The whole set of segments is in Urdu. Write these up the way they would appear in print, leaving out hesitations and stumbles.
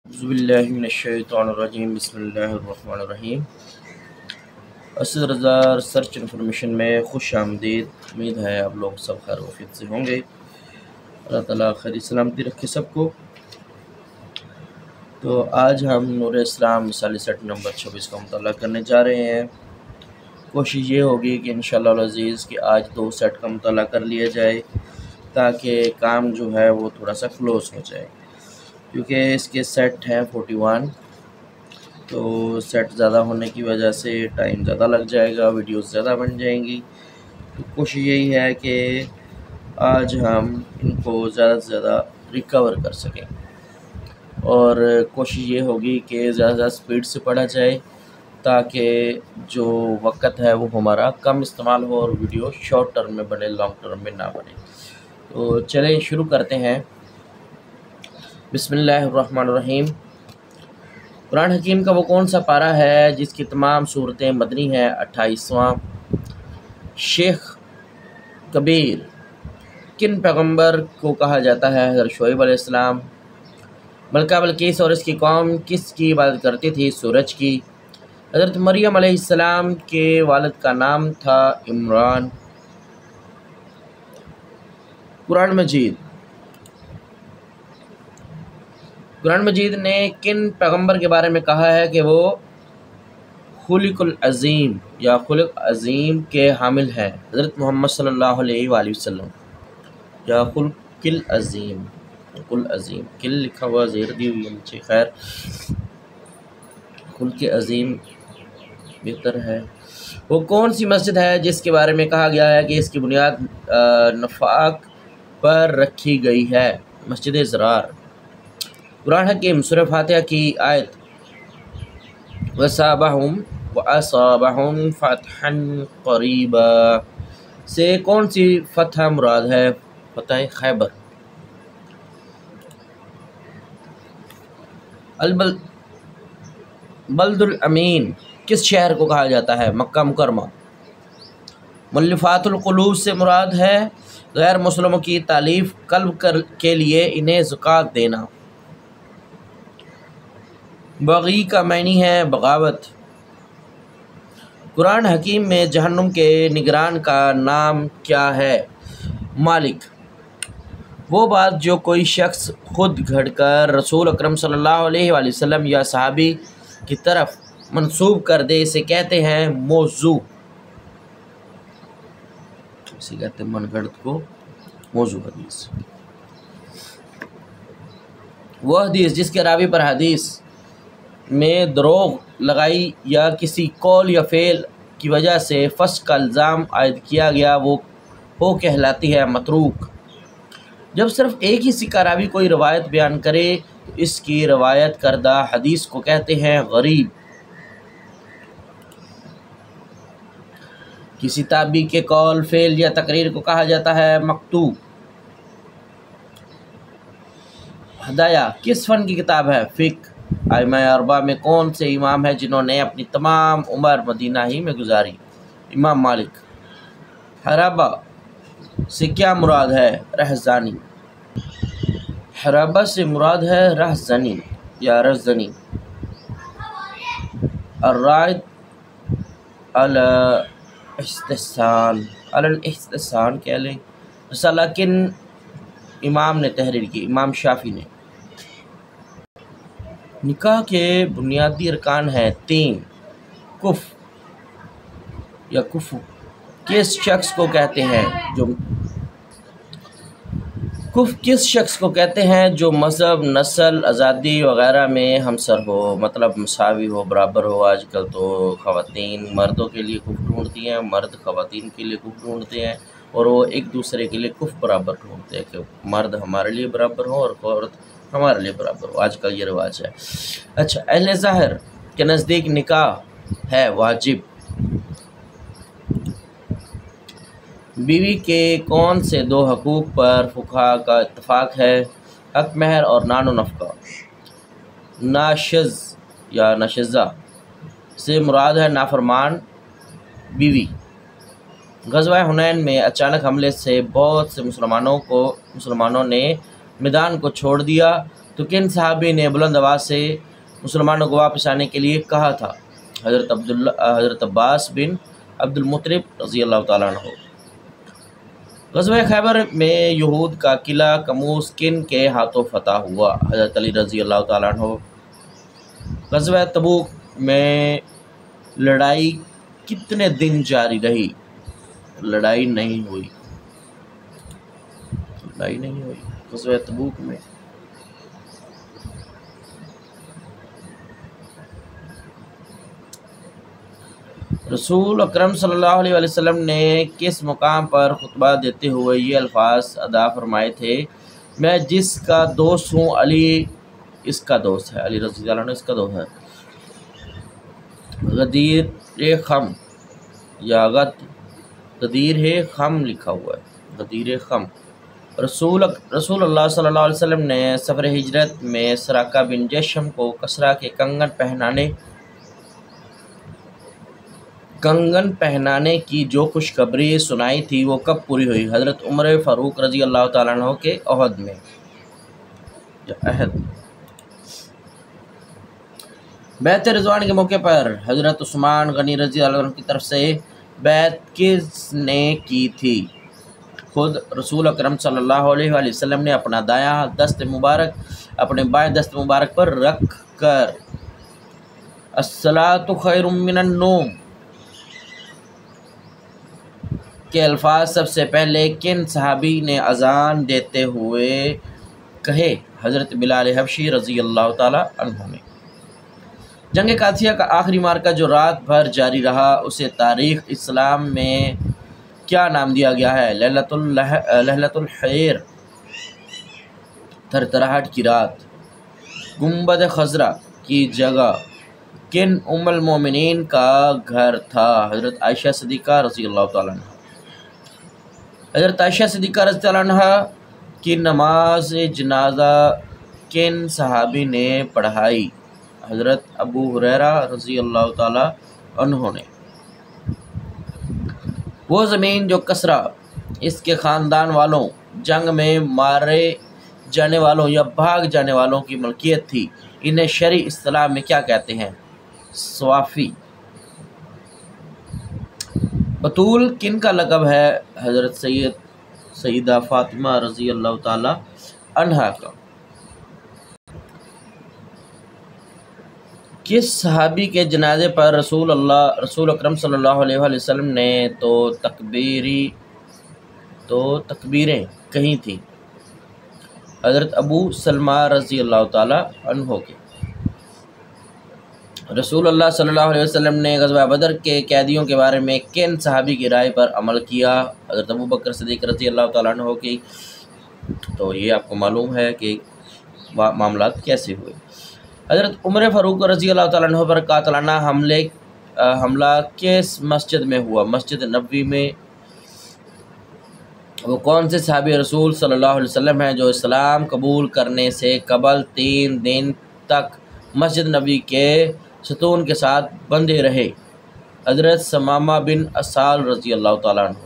اعوذ باللہ من الشیطان الرجیم بسم اللہ الرحمن الرحیم۔ اسد رضا ریسرچ انفارمیشن میں خوش آمدید۔ امید ہے آپ لوگ سب خیر وفیت سے ہوں گے۔ اللہ تعالیٰ خیر سلامتی رکھے سب کو۔ تو آج ہم نور اسلام مثالی سیٹ نمبر 26 کا مطالعہ کرنے جا رہے ہیں۔ کوشش یہ ہوگی کہ انشاءاللہ العزیز کہ آج 2 سیٹ کا مطالعہ کر لیا جائے تاکہ کام جو ہے وہ تھوڑا سا کلوز ہو جائے، کیونکہ اس کے سیٹ ہیں 41، تو سیٹ زیادہ ہونے کی وجہ سے ٹائم زیادہ لگ جائے گا، ویڈیوز زیادہ بن جائیں گی۔ تو کوشش یہی ہے کہ آج ہم ان کو زیادہ سے زیادہ ریکور کر سکیں، اور کوشش یہ ہوگی کہ زیادہ سے زیادہ سپیڈ سے پڑھا جائے تاکہ جو وقت ہے وہ ہمارا کم استعمال ہو اور ویڈیو شارٹ ٹرم میں بنے، لانگ ٹرم میں نہ بنے۔ تو چلیں شروع کرتے ہیں۔ بسم اللہ الرحمن الرحیم۔ قرآن حکیم کا وہ کون سا پارہ ہے جس کی تمام صورتیں مدنی ہیں؟ 28واں۔ شیخ کبیر کن پیغمبر کو کہا جاتا ہے؟ حضرت شعیب علیہ السلام۔ ملکہ بلقیس اور اس کی قوم کس کی عبادت کرتی تھی؟ سورج کی۔ حضرت مریم علیہ السلام کے والد کا نام تھا عمران۔ قرآن مجید نے کن پیغمبر کے بارے میں کہا ہے کہ وہ خلق العظیم یا خلق عظیم کے حامل ہیں؟ حضرت محمد صلی اللہ علیہ وآلہ وسلم۔ یا خلق العظیم، عظیم کل لکھا ہوا زیر دی ہوئی ہے نیچے، خیر خلق عظیم بہتر ہے۔ وہ کون سی مسجد ہے جس کے بارے میں کہا گیا ہے کہ اس کی بنیاد نفاق پر رکھی گئی ہے؟ مسجد زرار۔ قرآن حکیم سورہ فاتحہ کی آیت وَأَصَابَهُمْ فَتْحًا قَرِيبًا سے کون سی فتح مراد ہے؟ فتح خیبر۔ بلد الامین کس شہر کو کہا جاتا ہے؟ مکہ مکرمہ۔ مؤلفات القلوب سے مراد ہے غیر مسلموں کی تالیف قلب کے لیے انہیں زکوٰۃ دینا۔ بغی کا معنی ہے بغاوت۔ قرآن حکیم میں جہنم کے نگران کا نام کیا ہے؟ مالک۔ وہ بات جو کوئی شخص خود گھڑ کر رسول اکرم صلی اللہ علیہ وآلہ وسلم یا صحابی کی طرف منسوب کر دے اسے کہتے ہیں موضوع۔ اسے کہتے ہیں من گھڑت کو موضوع حدیث۔ وہ حدیث جس کے راوی پر حدیث میں دروغ لگائی یا کسی قول یا فعل کی وجہ سے فسق کا الزام عائد کیا گیا وہ کہلاتی ہے متروک۔ جب صرف ایک ہی سکہ راوی کوئی روایت بیان کرے تو اس کی روایت کردہ حدیث کو کہتے ہیں غریب۔ کسی تابعی کے قول، فعل یا تقریر کو کہا جاتا ہے مقطوع۔ ہدایہ کس فن کی کتاب ہے؟ فقہ۔ ائمہ اربعہ میں کون سے امام ہیں جنہوں نے اپنی تمام عمر مدینہ ہی میں گزاری؟ امام مالک۔ حرابہ سے کیا مراد ہے؟ رہزنی۔ حرابہ سے مراد ہے رہزنی یا رزنی۔ الرائد علی الاستحسان کہہ لیں۔ رسالہ کن امام نے تحریر کی؟ امام شافعی نے۔ نکاح کے بنیادی ارکان ہیں 3۔ کف یا کفو کس شخص کو کہتے ہیں جو مذہب، نسل، آزادی وغیرہ میں ہمسر ہو، مطلب مساوی ہو، برابر ہو۔ آج کل تو خواتین مردوں کے لیے کف ڈھونڈتی ہیں، مرد خواتین کے لیے کف ڈھونڈتے ہیں، اور وہ ایک دوسرے کے لیے کف برابر ڈھونڈتے ہیں کہ مرد ہمارے لیے برابر ہو اور عورت ہمارے لیے برابر ہو۔ آج کل یہ رواج ہے۔ اچھا، اہل ظاہر کے نزدیک نکاح ہے واجب۔ بیوی کے کون سے 2 حقوق پر فقہا کا اتفاق ہے؟ حق مہر اور نان و نفقہ۔ ناشز یا ناشزہ سے مراد ہے نافرمان بیوی۔ غزوہ حنین میں اچانک حملے سے بہت سے مسلمانوں نے میدان کو چھوڑ دیا تو کن صحابی نے بلند آواز سے مسلمانوں کو واپس آنے کے لیے کہا تھا؟ حضرت عباس بن عبد المطلب رضی اللہ تعالیٰ عنہ۔ غزوہ خیبر میں یہود کا قلعہ کموس کن کے ہاتھوں فتح ہوا؟ حضرت علی رضی اللہ تعالیٰ عنہ۔ غزوہ تبوک میں لڑائی کتنے دن جاری رہی؟ لڑائی نہیں ہوئی غزوہ تبوک میں۔ رسول اکرم صلی اللہ علیہ وسلم نے کس مقام پر خطبہ دیتے ہوئے یہ الفاظ ادا فرمائے تھے؟ میں جس کا دوست ہوں علی اس کا دوست ہے، علی رضی اللہ عنہ اس کا دوست ہے۔ غدیر خم یا غدیر خم لکھا ہوا ہے، غدیر خم۔ رسول اللہ صلی اللہ علیہ وسلم نے سفر ہجرت میں سراقہ بن جشم کو کسرا کے کنگن پہنانے کی جو خوشخبری سنائی تھی وہ کب پوری ہوئی؟ حضرت عمر فاروق رضی اللہ تعالیٰ عنہ کے عہد میں بیعت رضوان کے موقع پر حضرت عثمان غنی رضی اللہ عنہ کی طرف سے بیعت کس نے کی تھی؟ خود رسول اکرم صلی اللہ علیہ وآلہ وسلم نے اپنا دایاں دست مبارک اپنے بائیں دست مبارک پر رکھ کر الصلاۃ خیر من النوم کے الفاظ سب سے پہلے کن صحابی نے اذان دیتے ہوئے کہے؟ حضرت بلال حبشی رضی اللہ تعالی عنہ نے۔ جنگ قادسیہ کا آخری معرکہ جو رات بھر جاری رہا اسے تاریخ اسلام میں کیا نام دیا گیا ہے؟ لہلۃ الحیر، تھرتھراہٹ کی رات۔ گنبد خضرا کی جگہ کن ام المومنین کا گھر تھا؟ حضرت عائشہ صدیقہ رضی اللہ تعالیٰ عنہ۔ حضرت عائشہ صدیقہ رضی اللہ عنہ کی نماز جنازہ کن صحابی نے پڑھائی؟ حضرت ابو ہریرہ رضی اللہ تعالی عنہ نے۔ وہ زمین جو کسرا اس کے خاندان والوں، جنگ میں مارے جانے والوں یا بھاگ جانے والوں کی ملکیت تھی، انہیں شرعی اصطلاح میں کیا کہتے ہیں؟ صوافی۔ بطول کن کا لقب ہے؟ حضرت سیدہ فاطمہ رضی اللہ تعالی عنہا کا۔ کس صحابی کے جنازے پر رسول اکرم صلی اللہ علیہ وآلہ وسلم نے تو تکبیریں کہی تھیں؟ حضرت ابو سلمہ رضی اللہ تعالی عنہ کے۔ رسول اللہ صلی اللہ علیہ وسلم نے غزوہ بدر کے قیدیوں کے بارے میں کن صحابی کی رائے پر عمل کیا؟ حضرت ابو بکر صدیق رضی اللہ تعالیٰ عنہ کی۔ تو یہ آپ کو معلوم ہے کہ معاملات کیسے ہوئے۔ حضرت عمر فاروق رضی اللہ تعالیٰ عنہ پر قاتلانہ حملہ کس مسجد میں ہوا؟ مسجد نبوی میں۔ وہ کون سے صحابی رسول صلی اللہ علیہ وسلم ہیں جو اسلام قبول کرنے سے قبل 3 دن تک مسجد نبوی کے ستون کے ساتھ بندھے رہے؟ حضرت ثمامہ بن اسال رضی اللہ تعالیٰ عنہ۔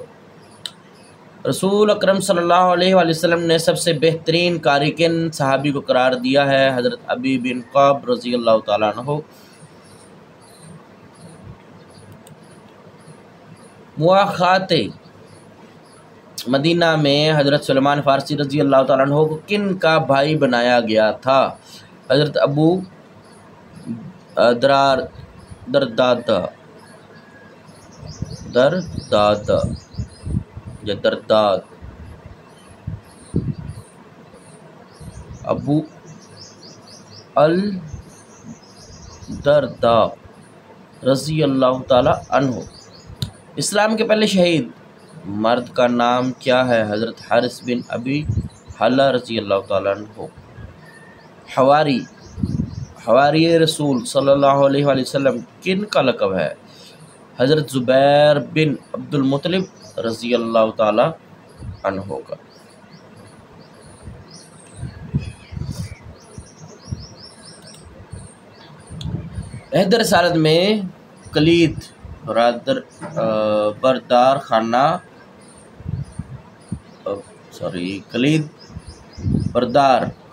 رسول اکرم صلی اللہ علیہ وآلہ وسلم نے سب سے بہترین قاری کن صحابی کو قرار دیا ہے؟ حضرت ابی بن قعب رضی اللہ تعالیٰ عنہ۔ مواخات مدینہ میں حضرت سلیمان فارسی رضی اللہ تعالیٰ عنہ کو کن کا بھائی بنایا گیا تھا؟ حضرت ابو درداد ابو الدرداء رضی اللہ تعالی عنہ۔ اسلام کے پہلے شہید مرد کا نام کیا ہے؟ حضرت حارث بن ابی حلہ رضی اللہ تعالیٰ عنہ۔ حواری رسول صلی اللہ علیہ وآلہ وسلم کن کا لقب ہے؟ حضرت زبیر بن عبد المطلب رضی اللہ تعالی عنہ کا۔ عہد رسالت میں کلید بردار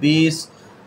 20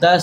10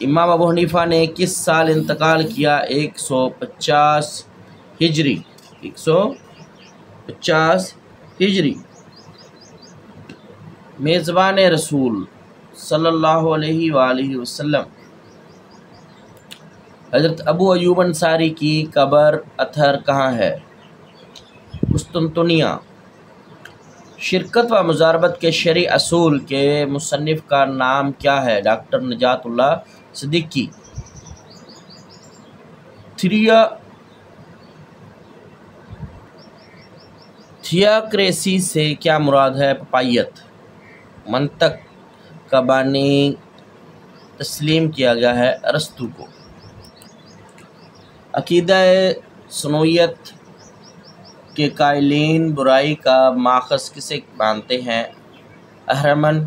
امام ابو حنیفہ نے کس سال انتقال کیا؟ 150 ہجری، 150 ہجری۔ میزبان رسول صلی اللہ علیہ وآلہ وسلم حضرت ابو ایوب انصاری کی قبر اطہر کہاں ہے؟ قسطنطنیہ۔ شرکت و مضاربت کے شرعی اصول کے مصنف کا نام کیا ہے؟ ڈاکٹر نجات اللہ صدیقی۔ تھیاکریسی سے کیا مراد ہے؟ پپائیت۔ منطق کا بانی تسلیم کیا گیا ہے ارسطو کو۔ عقیدہ سنویت کے قائلین برائی کا ماخذ کسے مانتے ہیں؟ اہرمن۔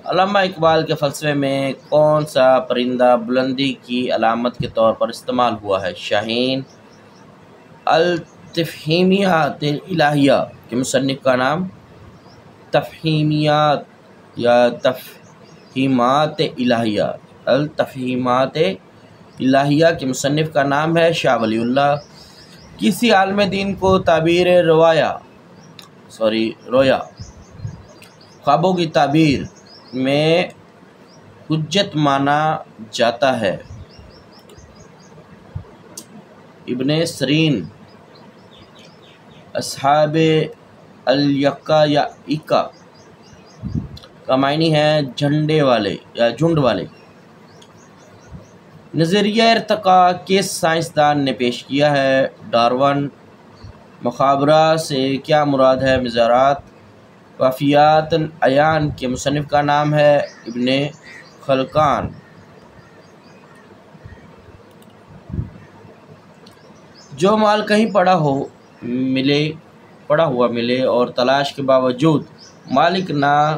علامہ اقبال کے فلسفے میں کون سا پرندہ بلندی کی علامت کے طور پر استعمال ہوا ہے؟ شاہین۔ التفہیمیات الہیہ کے مصنف کا نام؟ تفہیمیات یا تفہیمات الہیہ۔ التفہیمات الہیہ کے مصنف کا نام ہے شاہ ولی اللہ۔ کسی عالم دین کو تعبیر رویا خوابوں کی تعبیر میں حجت مانا جاتا ہے؟ ابن سیرین۔ اصحاب الیکا یا ایکا کا معنی ہے جھنڈے والے یا جھنڈ والے۔ نظریہ ارتقاء کس سائنسدان نے پیش کیا ہے؟ ڈارون۔ مخابرہ سے کیا مراد ہے؟ مزارات۔ وفیات العیان کے مصنف کا نام ہے ابن خلقان۔ جو مال کہیں پڑا ہوا ملے اور تلاش کے باوجود مالک نہ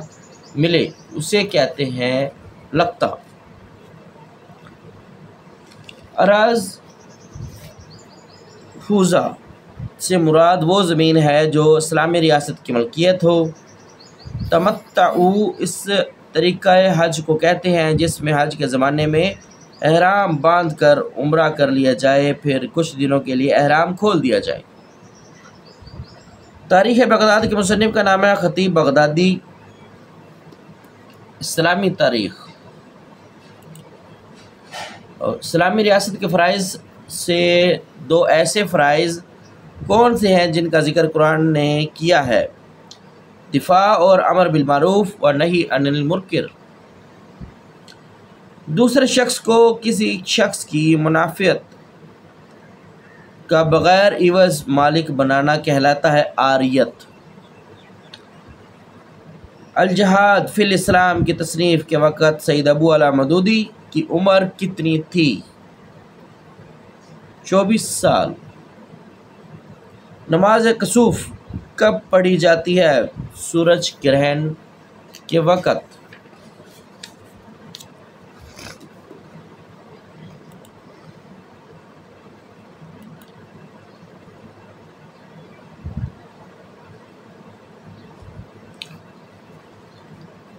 ملے اسے کہتے ہیں لقطہ۔ اراض حوزہ سے مراد وہ زمین ہے جو اسلامی ریاست کی ملکیت ہو۔ تمتع اس طریقہ حج کو کہتے ہیں جس میں حج کے زمانے میں احرام باندھ کر عمرہ کر لیا جائے، پھر کچھ دنوں کے لیے احرام کھول دیا جائے۔ تاریخ بغداد کے مصنف کا نام ہے خطیب بغدادی۔ اسلامی تاریخ۔ اسلامی ریاست کے فرائض سے دو ایسے فرائض کون سے ہیں جن کا ذکر قرآن نے کیا ہے؟ دفاع اور امر بالمعروف و نہی عن المنکر۔ دوسرے شخص کو کسی شخص کی منافعت کا بغیر عوض مالک بنانا کہلاتا ہے عاریت۔ الجہاد فی الاسلام کی تصنیف کے وقت سید ابو علا مودودی کی عمر کتنی تھی؟ 24 سال۔ نماز کسوف کب پڑھی جاتی ہے؟ سورج گرہن کے وقت۔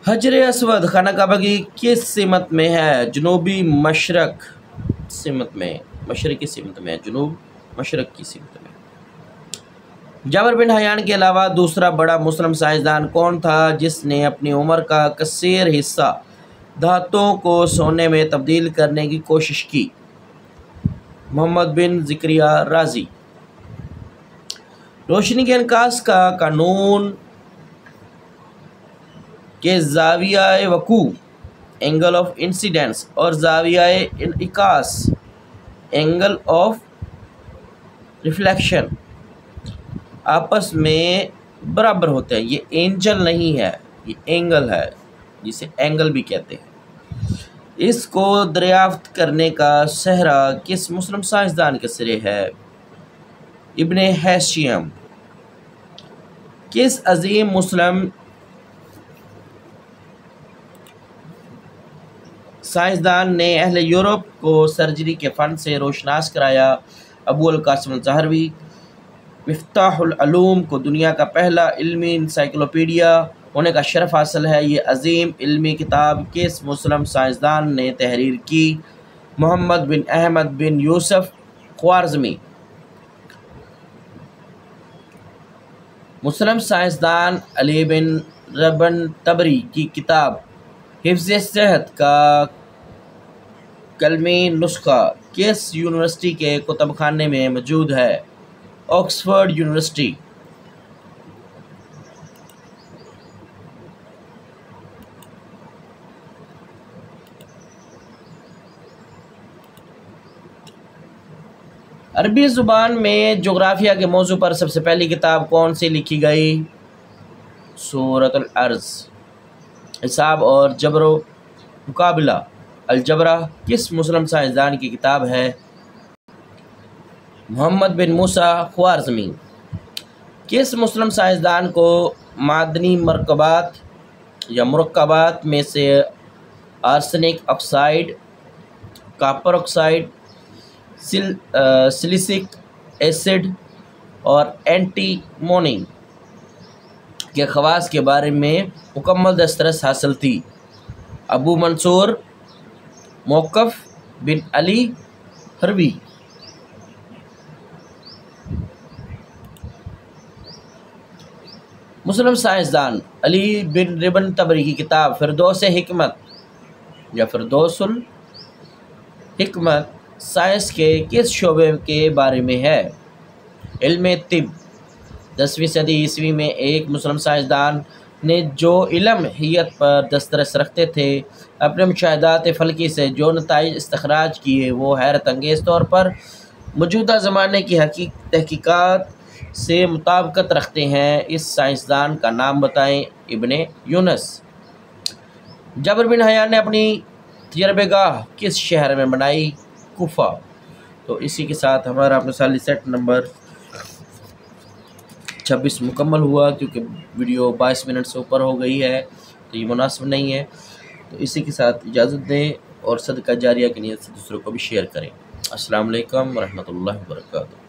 حجر اسود خانہ کعبہ کی کس سمت میں ہے؟ جنوبی مشرق سمت میں، مشرقی سمت میں، جنوب مشرق کی سمت میں۔ جابر بن حیان کے علاوہ دوسرا بڑا مسلم سائنسدان کون تھا جس نے اپنی عمر کا کثیر حصہ دھاتوں کو سونے میں تبدیل کرنے کی کوشش کی؟ محمد بن زکریا رازی۔ روشنی کے انعکاس کا قانون کے زاویہ وقوع اینگل آف انسیڈنس اور زاویہ انعکاس اینگل آف ریفلیکشن آپس میں برابر ہوتے ہیں۔ یہ اینجل نہیں ہے، یہ اینگل ہے جسے اینگل بھی کہتے ہیں۔ اس کو دریافت کرنے کا سہرا کس مسلم سائنسدان کے سرے ہے؟ ابن ہیشیم۔ کس عظیم مسلم سائنسدان نے اہل یورپ کو سرجری کے فن سے روشناس کرایا؟ ابو القاسم الزہروی۔ مفتاح العلوم کو دنیا کا پہلا علمی انسائکلوپیڈیا ہونے کا شرف حاصل ہے۔ یہ عظیم علمی کتاب کس مسلم سائنسدان نے تحریر کی؟ محمد بن احمد بن یوسف خوارزمی۔ مسلم سائنسدان علی بن ربن تبری کی کتاب حفظ صحت کا کلمی نسخہ کس یونیورسٹی کے کتب خانے میں موجود ہے؟ Oxford university. عربی زبان میں جغرافیہ کے موضوع پر سب سے پہلی کتاب کون سی لکھی گئی؟ سورۃ الارض۔ حساب اور جبر و مقابلہ الجبرہ کس مسلم سائنسدان کی کتاب ہے؟ محمد بن موسیٰ خوارزمی۔ کس مسلم سائنسدان کو معدنی مرکبات میں سے arsenic oxide, copper oxide, silicic acid اور اینٹی مونی کے خواص کے بارے میں مکمل دسترس حاصل تھی؟ ابو منصور موقف بن علی حربی۔ مسلم سائنسدان علی بن ربن تبری کی کتاب فردوس حکمت یا فردوس الحکمت سائنس کے کس شعبے کے بارے میں ہے؟ علم طب۔ 10ویں صدی عیسوی میں ایک مسلم سائنسدان نے جو علم حیت پر دسترس رکھتے تھے اپنے مشاہدات فلکی سے جو نتائج استخراج کیے وہ حیرت انگیز طور پر موجودہ زمانے کی تحقیقات سے مطابقت رکھتے ہیں۔ اس سائنسدان کا نام بتائیں۔ ابن یونس۔ جابر بن حیان نے اپنی تجربہ گاہ کس شہر میں بنائی؟ کوفہ۔ تو اسی کے ساتھ ہمارا مثالی سیٹ نمبر 26 مکمل ہوا، کیونکہ ویڈیو 22 منٹ سے اوپر ہو گئی ہے تو یہ مناسب نہیں ہے۔ تو اسی کے ساتھ اجازت دیں اور صدقہ جاریہ کی نیت سے دوسروں کو بھی شیئر کریں۔ السلام علیکم ورحمۃ اللہ وبرکاتہ۔